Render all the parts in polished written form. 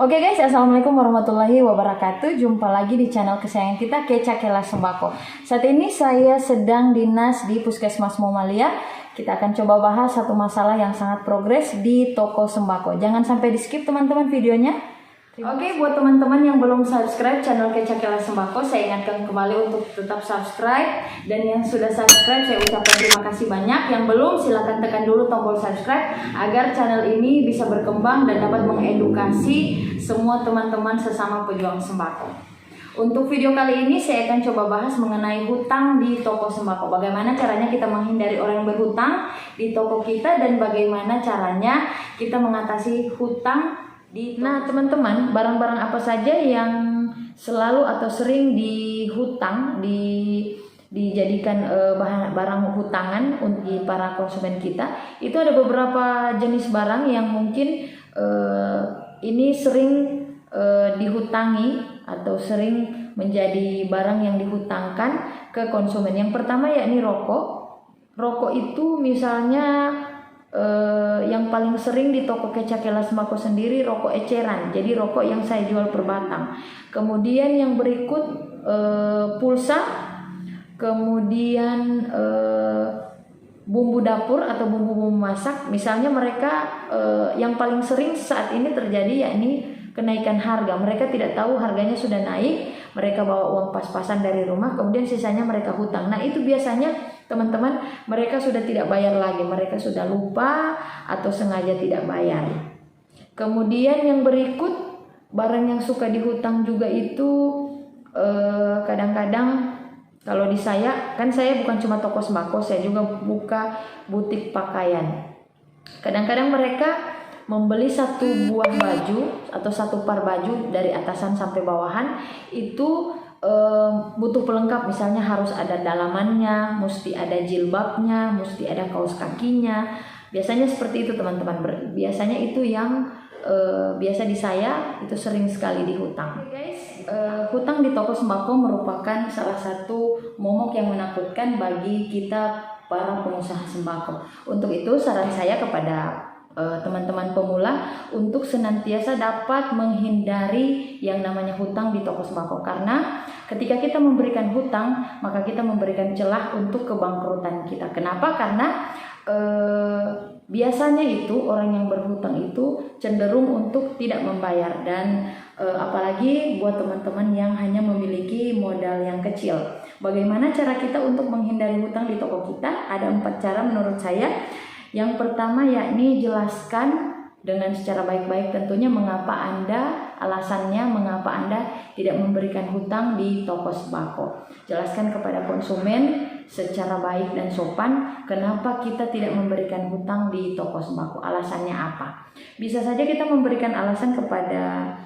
Oke guys, assalamualaikum warahmatullahi wabarakatuh. Jumpa lagi di channel kesayangan kita, Keca Kelas Sembako. Saat ini saya sedang dinas di Puskesmas Muamalia. Kita akan coba bahas satu masalah yang sangat progres di toko sembako. Jangan sampai di skip teman-teman videonya. Oke, buat teman-teman yang belum subscribe channel Keca Kelas Sembako, saya ingatkan kembali untuk tetap subscribe. Dan yang sudah subscribe, saya ucapkan terima kasih banyak. Yang belum, silahkan tekan dulu tombol subscribe agar channel ini bisa berkembang dan dapat mengedukasi semua teman-teman sesama pejuang sembako. Untuk video kali ini saya akan coba bahas mengenai hutang di toko sembako. Bagaimana caranya kita menghindari orang yang berhutang di toko kita dan bagaimana caranya kita mengatasi hutang di toko. Nah teman-teman, barang-barang apa saja yang selalu atau sering dihutang, dijadikan barang hutangan untuk para konsumen kita, itu ada beberapa jenis barang yang mungkin ini sering dihutangi atau sering menjadi barang yang dihutangkan ke konsumen. Yang pertama yakni rokok. Rokok itu misalnya yang paling sering di toko Keca Kelas Sembako sendiri rokok eceran. Jadi rokok yang saya jual per batang. Kemudian yang berikut pulsa. Kemudian bumbu dapur atau bumbu-bumbu masak. Misalnya mereka yang paling sering saat ini terjadi yakni kenaikan harga. Mereka tidak tahu harganya sudah naik, mereka bawa uang pas-pasan dari rumah, kemudian sisanya mereka hutang. Nah itu biasanya teman-teman, mereka sudah tidak bayar lagi, mereka sudah lupa atau sengaja tidak bayar. Kemudian yang berikut, barang yang suka dihutang juga itu kadang-kadang kalau di saya, kan saya bukan cuma toko sembako, saya juga buka butik pakaian. Kadang-kadang mereka membeli satu buah baju atau satu par baju dari atasan sampai bawahan itu butuh pelengkap, misalnya harus ada dalamannya, mesti ada jilbabnya, mesti ada kaos kakinya. Biasanya seperti itu teman-teman. Biasanya itu yang biasa di saya itu sering sekali dihutang. Guys, hutang di toko sembako merupakan salah satu momok yang menakutkan bagi kita para pengusaha sembako. Untuk itu saran saya kepada teman-teman pemula untuk senantiasa dapat menghindari yang namanya hutang di toko sembako, karena ketika kita memberikan hutang maka kita memberikan celah untuk kebangkrutan kita. Kenapa? Karena biasanya itu orang yang berhutang itu cenderung untuk tidak membayar, dan apalagi buat teman-teman yang hanya memiliki modal yang kecil. Bagaimana cara kita untuk menghindari hutang di toko kita? Ada 4 cara menurut saya. Yang pertama yakni jelaskan dengan secara baik-baik tentunya alasannya mengapa Anda tidak memberikan hutang di toko sembako. Jelaskan kepada konsumen secara baik dan sopan kenapa kita tidak memberikan hutang di toko sembako, alasannya apa. Bisa saja kita memberikan alasan kepada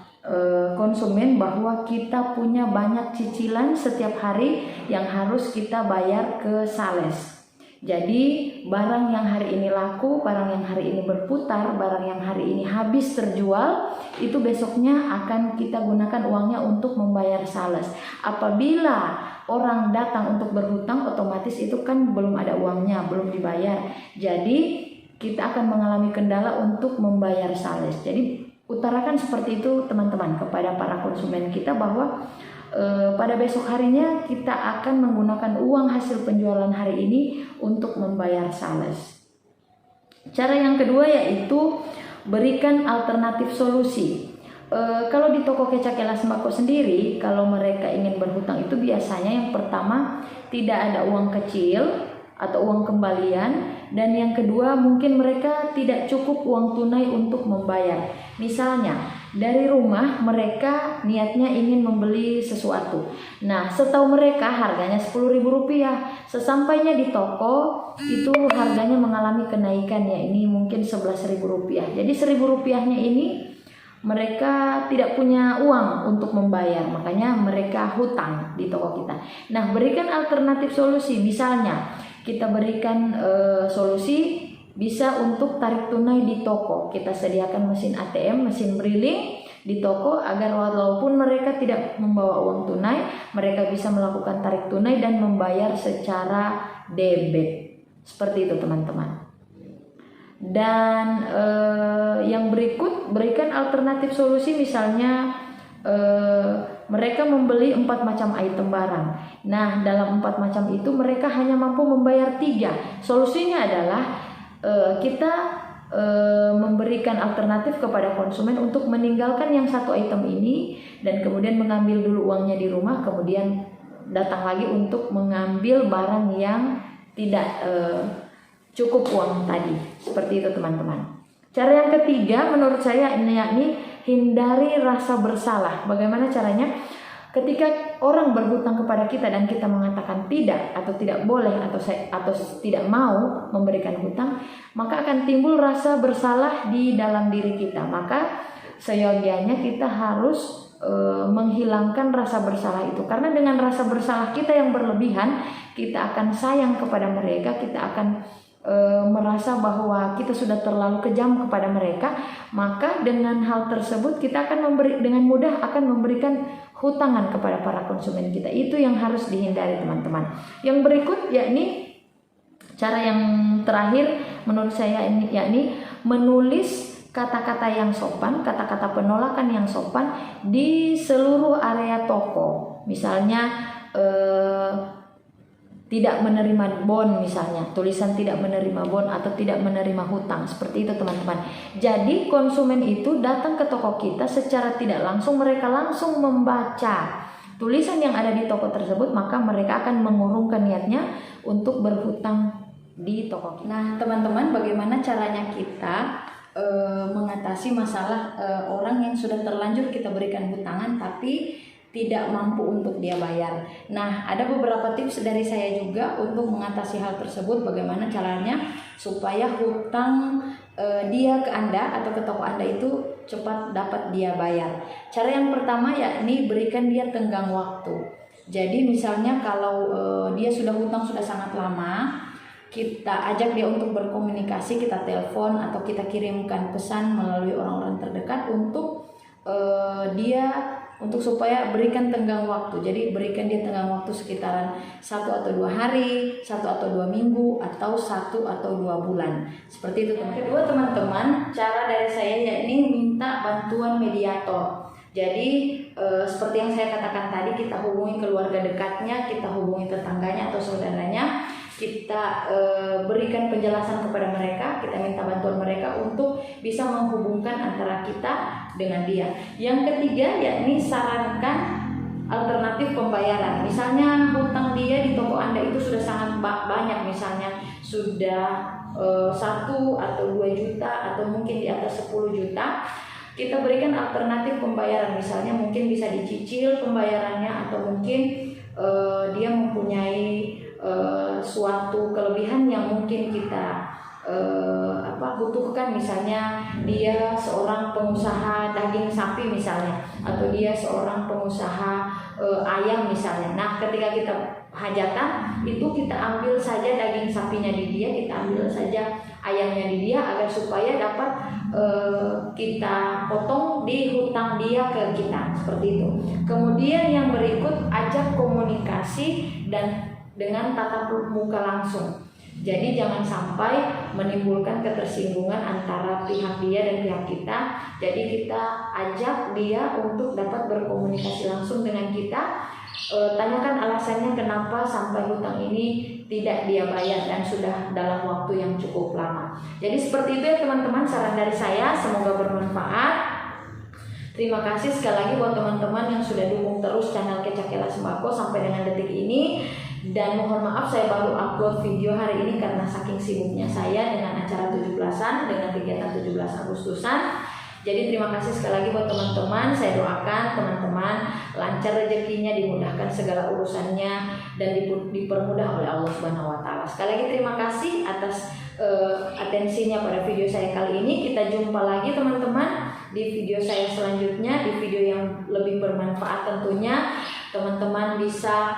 konsumen bahwa kita punya banyak cicilan setiap hari yang harus kita bayar ke sales. Jadi barang yang hari ini laku, barang yang hari ini berputar, barang yang hari ini habis terjual, itu besoknya akan kita gunakan uangnya untuk membayar sales. Apabila orang datang untuk berhutang, otomatis itu kan belum ada uangnya, belum dibayar. Jadi kita akan mengalami kendala untuk membayar sales. Jadi utarakan seperti itu teman-teman kepada para konsumen kita bahwa pada besok harinya kita akan menggunakan uang hasil penjualan hari ini untuk membayar sales. Cara yang kedua yaitu berikan alternatif solusi. Kalau di toko Keca Kelas Sembako sendiri, kalau mereka ingin berhutang itu biasanya yang pertama tidak ada uang kecil atau uang kembalian, dan yang kedua mungkin mereka tidak cukup uang tunai untuk membayar. Misalnya dari rumah mereka niatnya ingin membeli sesuatu. Nah, setahu mereka harganya Rp10.000. Sesampainya di toko itu harganya mengalami kenaikan, ya ini mungkin Rp11.000. Jadi Rp1.000-nya ini mereka tidak punya uang untuk membayar, makanya mereka hutang di toko kita. Nah, berikan alternatif solusi. Misalnya kita berikan solusi bisa untuk tarik tunai di toko. Kita sediakan mesin ATM, mesin briling di toko agar walaupun mereka tidak membawa uang tunai, mereka bisa melakukan tarik tunai dan membayar secara debit. Seperti itu teman-teman. Dan yang berikut, berikan alternatif solusi, misalnya mereka membeli 4 macam item barang. Nah, dalam 4 macam itu mereka hanya mampu membayar 3. Solusinya adalah kita memberikan alternatif kepada konsumen untuk meninggalkan yang 1 item ini dan kemudian mengambil dulu uangnya di rumah, kemudian datang lagi untuk mengambil barang yang tidak cukup uang tadi. Seperti itu teman-teman. Cara yang ketiga menurut saya ini, yakni hindari rasa bersalah. Bagaimana caranya? Ketika orang berhutang kepada kita dan kita mengatakan tidak atau tidak boleh atau tidak mau memberikan hutang, maka akan timbul rasa bersalah di dalam diri kita. Maka seyogianya kita harus menghilangkan rasa bersalah itu, karena dengan rasa bersalah kita yang berlebihan, kita akan sayang kepada mereka, kita akan merasa bahwa kita sudah terlalu kejam kepada mereka. Maka dengan hal tersebut kita akan dengan mudah akan memberikan hutangan kepada para konsumen kita. Itu yang harus dihindari teman-teman. Yang berikut yakni cara yang terakhir menurut saya ini, yakni menulis kata-kata yang sopan, kata-kata penolakan yang sopan di seluruh area toko. Misalnya tidak menerima bon, misalnya tulisan tidak menerima bon atau tidak menerima hutang, seperti itu teman-teman. Jadi konsumen itu datang ke toko kita secara tidak langsung, mereka langsung membaca tulisan yang ada di toko tersebut, maka mereka akan mengurungkan niatnya untuk berhutang di toko kita. Nah teman-teman, bagaimana caranya kita mengatasi masalah orang yang sudah terlanjur kita berikan hutangan tapi tidak mampu untuk dia bayar. Nah, ada beberapa tips dari saya juga untuk mengatasi hal tersebut. Bagaimana caranya supaya hutang dia ke Anda atau ke toko Anda itu cepat dapat dia bayar. Cara yang pertama yakni berikan dia tenggang waktu. Jadi misalnya kalau dia sudah hutang sudah sangat lama, kita ajak dia untuk berkomunikasi, kita telepon atau kita kirimkan pesan melalui orang-orang terdekat untuk untuk supaya berikan tenggang waktu. Jadi berikan dia tenggang waktu sekitaran 1 atau 2 hari, 1 atau 2 minggu, atau 1 atau 2 bulan. Seperti itu teman-teman. Kedua teman-teman, cara dari saya yakni minta bantuan mediator. Jadi seperti yang saya katakan tadi, kita hubungi keluarga dekatnya, kita hubungi tetangganya atau saudaranya, kita berikan penjelasan kepada mereka, kita minta bantuan mereka untuk bisa menghubungkan antara kita dengan dia. Yang ketiga yakni sarankan alternatif pembayaran. Misalnya hutang dia di toko Anda itu sudah sangat banyak, misalnya sudah 1 atau 2 juta atau mungkin di atas 10 juta. Kita berikan alternatif pembayaran, misalnya mungkin bisa dicicil pembayarannya, atau mungkin dia mempunyai suatu kelebihan yang mungkin kita butuhkan, misalnya dia seorang pengusaha daging sapi misalnya, atau dia seorang pengusaha ayam misalnya. Nah, ketika kita hajatan itu kita ambil saja daging sapinya di dia, kita ambil saja ayamnya di dia, agar supaya dapat kita potong di hutang dia ke kita, seperti itu. Kemudian yang berikut, ajak komunikasi dan dengan tatap muka langsung. Jadi jangan sampai menimbulkan ketersinggungan antara pihak dia dan pihak kita. Jadi kita ajak dia untuk dapat berkomunikasi langsung dengan kita. Tanyakan alasannya kenapa sampai hutang ini tidak dia bayar dan sudah dalam waktu yang cukup lama. Jadi seperti itu ya teman-teman, saran dari saya, semoga bermanfaat. Terima kasih sekali lagi buat teman-teman yang sudah dukung terus channel Kecakela Sembako sampai dengan detik ini. Dan mohon maaf saya baru upload video hari ini karena saking sibuknya saya dengan acara 17-an, dengan kegiatan 17 Agustusan. Jadi terima kasih sekali lagi buat teman-teman. Saya doakan teman-teman lancar rezekinya, dimudahkan segala urusannya, dan dipermudah oleh Allah Subhanahu wa taala. Sekali lagi terima kasih atas atensinya pada video saya kali ini. Kita jumpa lagi teman-teman di video saya selanjutnya, di video yang lebih bermanfaat tentunya. Teman-teman bisa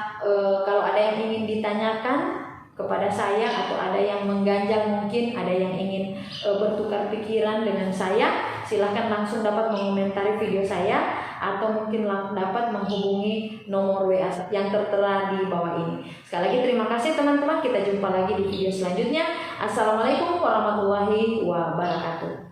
kalau ada yang ingin ditanyakan kepada saya, atau ada yang mengganjal, mungkin ada yang ingin bertukar pikiran dengan saya, silahkan langsung dapat mengomentari video saya atau mungkin dapat menghubungi nomor WA yang tertera di bawah ini. Sekali lagi terima kasih teman-teman, kita jumpa lagi di video selanjutnya. Assalamualaikum warahmatullahi wabarakatuh.